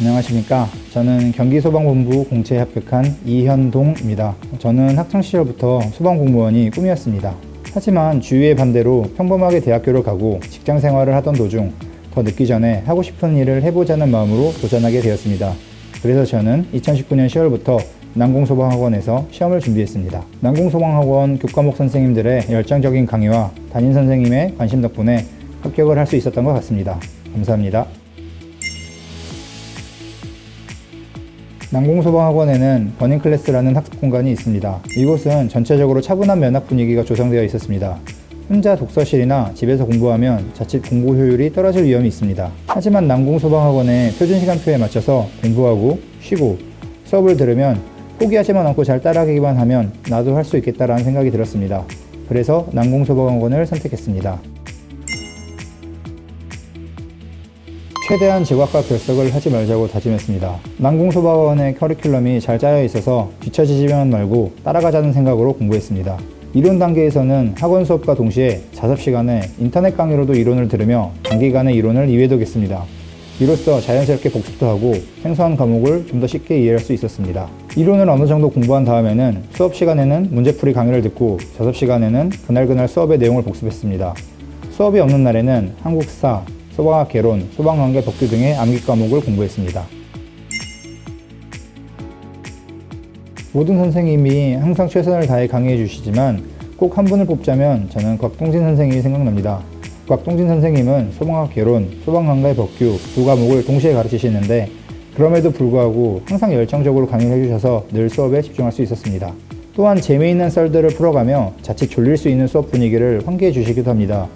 안녕하십니까. 저는 경기소방본부 공채에 합격한 이현동입니다. 저는 학창시절부터 소방공무원이 꿈이었습니다. 하지만 주위의 반대로 평범하게 대학교를 가고 직장생활을 하던 도중 더 늦기 전에 하고 싶은 일을 해보자는 마음으로 도전하게 되었습니다. 그래서 저는 2019년 10월부터 난공소방학원에서 시험을 준비했습니다. 난공소방학원 교과목 선생님들의 열정적인 강의와 담임 선생님의 관심 덕분에 합격을 할 수 있었던 것 같습니다. 감사합니다. 난공소방학원에는 버닝클래스라는 학습 공간이 있습니다. 이곳은 전체적으로 차분한 면학 분위기가 조성되어 있었습니다. 혼자 독서실이나 집에서 공부하면 자칫 공부 효율이 떨어질 위험이 있습니다. 하지만 난공소방학원의 표준 시간표에 맞춰서 공부하고 쉬고 수업을 들으면 포기하지만 않고 잘 따라가기만 하면 나도 할 수 있겠다라는 생각이 들었습니다. 그래서 난공소방학원을 선택했습니다. 최대한 제과과 결석을 하지 말자고 다짐했습니다. 난공소방학원의 커리큘럼이 잘 짜여 있어서 뒤처지지만 말고 따라가자는 생각으로 공부했습니다. 이론 단계에서는 학원 수업과 동시에 자습 시간에 인터넷 강의로도 이론을 들으며 단기간에 이론을 이해하겠습니다. 이로써 자연스럽게 복습도 하고 생소한 과목을 좀 더 쉽게 이해할 수 있었습니다. 이론을 어느 정도 공부한 다음에는 수업 시간에는 문제풀이 강의를 듣고 자습 시간에는 그날 수업의 내용을 복습했습니다. 수업이 없는 날에는 한국사, 소방학 개론, 소방관계 법규 등의 암기 과목을 공부했습니다. 모든 선생님이 항상 최선을 다해 강의해 주시지만 꼭 한 분을 뽑자면 저는 곽동진 선생님이 생각납니다. 곽동진 선생님은 소방학 개론, 소방관계 법규 두 과목을 동시에 가르치시는데 그럼에도 불구하고 항상 열정적으로 강의를 해주셔서 늘 수업에 집중할 수 있었습니다. 또한 재미있는 썰들을 풀어가며 자칫 졸릴 수 있는 수업 분위기를 환기해 주시기도 합니다.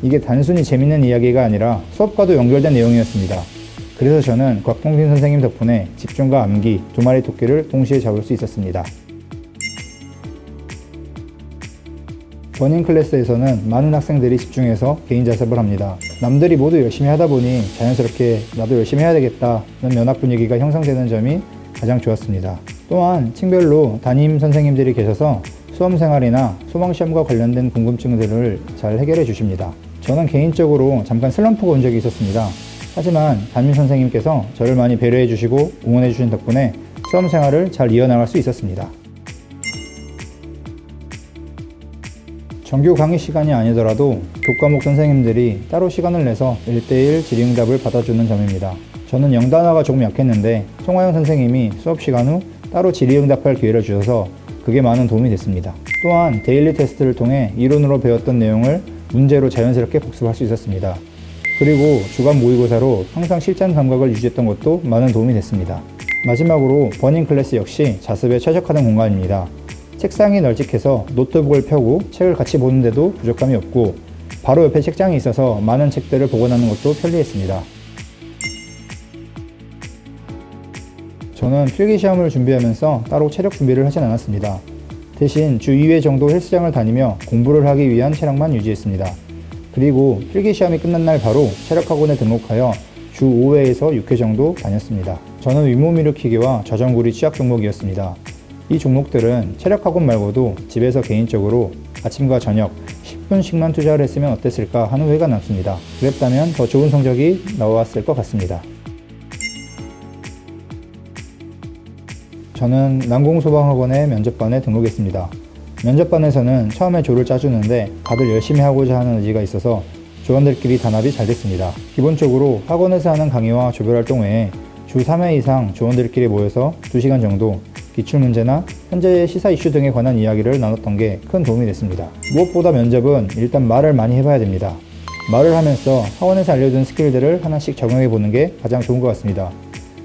이게 단순히 재밌는 이야기가 아니라 수업과도 연결된 내용이었습니다. 그래서 저는 곽동진 선생님 덕분에 집중과 암기 두 마리 토끼를 동시에 잡을 수 있었습니다. 버닝 클래스에서는 많은 학생들이 집중해서 개인 자습을 합니다. 남들이 모두 열심히 하다 보니 자연스럽게 나도 열심히 해야 되겠다는 면학 분위기가 형성되는 점이 가장 좋았습니다. 또한 층별로 담임 선생님들이 계셔서 수험생활이나 소방시험과 관련된 궁금증들을 잘 해결해 주십니다. 저는 개인적으로 잠깐 슬럼프가 온 적이 있었습니다. 하지만 담임 선생님께서 저를 많이 배려해 주시고 응원해 주신 덕분에 수험생활을 잘 이어나갈 수 있었습니다. 정규 강의 시간이 아니더라도 교과목 선생님들이 따로 시간을 내서 1대1 질의응답을 받아주는 점입니다. 저는 영단어가 조금 약했는데 송하영 선생님이 수업 시간 후 따로 질의응답할 기회를 주셔서 그게 많은 도움이 됐습니다. 또한 데일리 테스트를 통해 이론으로 배웠던 내용을 문제로 자연스럽게 복습할 수 있었습니다. 그리고 주간 모의고사로 항상 실전 감각을 유지했던 것도 많은 도움이 됐습니다. 마지막으로 버닝 클래스 역시 자습에 최적화된 공간입니다. 책상이 널찍해서 노트북을 펴고 책을 같이 보는데도 부족함이 없고 바로 옆에 책장이 있어서 많은 책들을 보관하는 것도 편리했습니다. 저는 필기시험을 준비하면서 따로 체력 준비를 하진 않았습니다. 대신 주 2회 정도 헬스장을 다니며 공부를 하기 위한 체력만 유지했습니다. 그리고 필기시험이 끝난 날 바로 체력학원에 등록하여 주 5회에서 6회 정도 다녔습니다. 저는 윗몸 일으키기와 저정구리 취약 종목이었습니다. 이 종목들은 체력학원 말고도 집에서 개인적으로 아침과 저녁 10분씩만 투자를 했으면 어땠을까 하는 후회가 남습니다. 그랬다면 더 좋은 성적이 나왔을 것 같습니다. 저는 난공소방학원의 면접반에 등록했습니다. 면접반에서는 처음에 조를 짜주는데 다들 열심히 하고자 하는 의지가 있어서 조원들끼리 단합이 잘 됐습니다. 기본적으로 학원에서 하는 강의와 조별활동 외에 주 3회 이상 조원들끼리 모여서 2시간 정도 기출문제나 현재의 시사 이슈 등에 관한 이야기를 나눴던 게 큰 도움이 됐습니다. 무엇보다 면접은 일단 말을 많이 해봐야 됩니다. 말을 하면서 학원에서 알려준 스킬들을 하나씩 적용해 보는 게 가장 좋은 것 같습니다.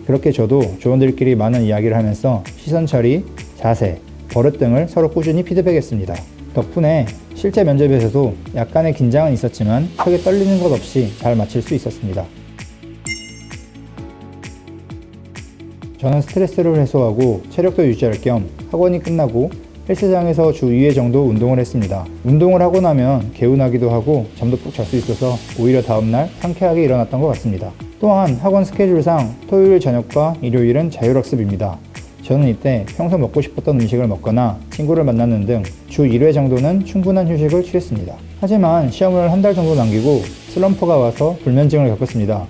그렇게 저도 조원들끼리 많은 이야기를 하면서 시선 처리, 자세, 버릇 등을 서로 꾸준히 피드백했습니다. 덕분에 실제 면접에서도 약간의 긴장은 있었지만 크게 떨리는 것 없이 잘 마칠 수 있었습니다. 저는 스트레스를 해소하고 체력도 유지할 겸 학원이 끝나고 헬스장에서 주 2회 정도 운동을 했습니다. 운동을 하고 나면 개운하기도 하고 잠도 푹 잘 수 있어서 오히려 다음날 상쾌하게 일어났던 것 같습니다. 또한 학원 스케줄상 토요일 저녁과 일요일은 자율학습입니다. 저는 이때 평소 먹고 싶었던 음식을 먹거나 친구를 만나는 등 주 1회 정도는 충분한 휴식을 취했습니다. 하지만 시험을 한 달 정도 남기고 슬럼프가 와서 불면증을 겪었습니다.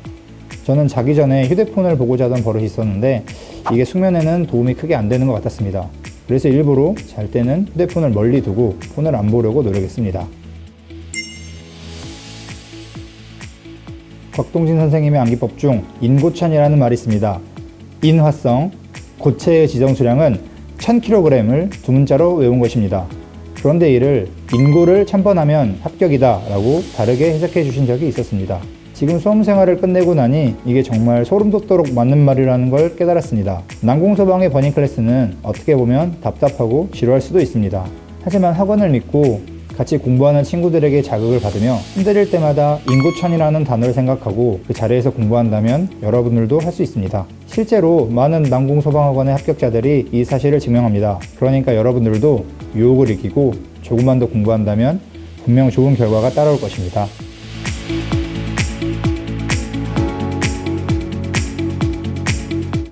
저는 자기 전에 휴대폰을 보고 자던 버릇이 있었는데 이게 숙면에는 도움이 크게 안 되는 것 같았습니다. 그래서 일부러 잘 때는 휴대폰을 멀리 두고 폰을 안 보려고 노력했습니다. 곽동진 선생님의 암기법 중 인고천이라는 말이 있습니다. 인화성, 고체의 지정 수량은 1000kg을 두 문자로 외운 것입니다. 그런데 이를 인고를 1000번 하면 합격이다 라고 다르게 해석해 주신 적이 있었습니다. 지금 수험 생활을 끝내고 나니 이게 정말 소름 돋도록 맞는 말이라는 걸 깨달았습니다. 난공소방의 버닝 클래스는 어떻게 보면 답답하고 지루할 수도 있습니다. 하지만 학원을 믿고 같이 공부하는 친구들에게 자극을 받으며 힘들 때마다 인고천이라는 단어를 생각하고 그 자리에서 공부한다면 여러분들도 할 수 있습니다. 실제로 많은 난공소방학원의 합격자들이 이 사실을 증명합니다. 그러니까 여러분들도 유혹을 이기고 조금만 더 공부한다면 분명 좋은 결과가 따라올 것입니다.